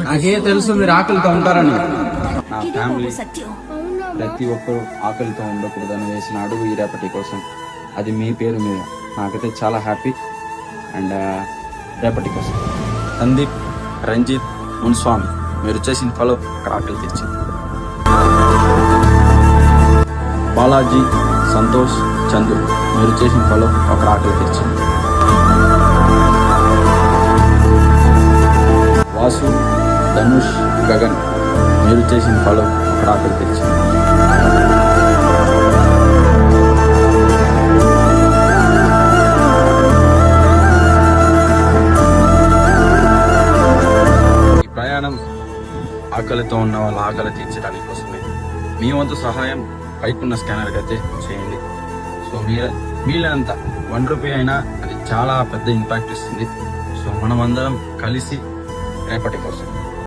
నాకే తెలుసు మీరు ఆకలితో ఉంటారని. నా ఫ్యామిలీ ప్రతి ఒక్కరు ఆకలితో ఉండకూడదని వేసిన అడుగు ఈ రేపటి కోసం. అది మీ పేరు మీద. నాకైతే చాలా హ్యాపీ. అండ్ రేపటి కోసం సందీప్, రంజిత్, మున్స్వామి మీరు చేసిన ఫలో అక్కడ ఆకలి తెచ్చింది. బాలాజీ, సంతోష్, చందు మీరు చేసిన ఫలో అక్కడ ఆకలి తెచ్చింది. వాసు, ధనుష్, గగన్ మీరు చేసిన ఫలో అక్కడ ఆకలి తెచ్చింది. ఈ ప్రయాణం ఆకలితో ఉన్న వాళ్ళ ఆకలి తీర్చడానికి కోసమే. మీ వంతు సహాయం పైకున్న స్కానర్కి అయితే చేయండి. సో వీళ్ళంతా ₹1 అయినా అది చాలా పెద్ద ఇంపాక్ట్ ఇస్తుంది. సో మనం అందరం కలిసి రేపటి కోసం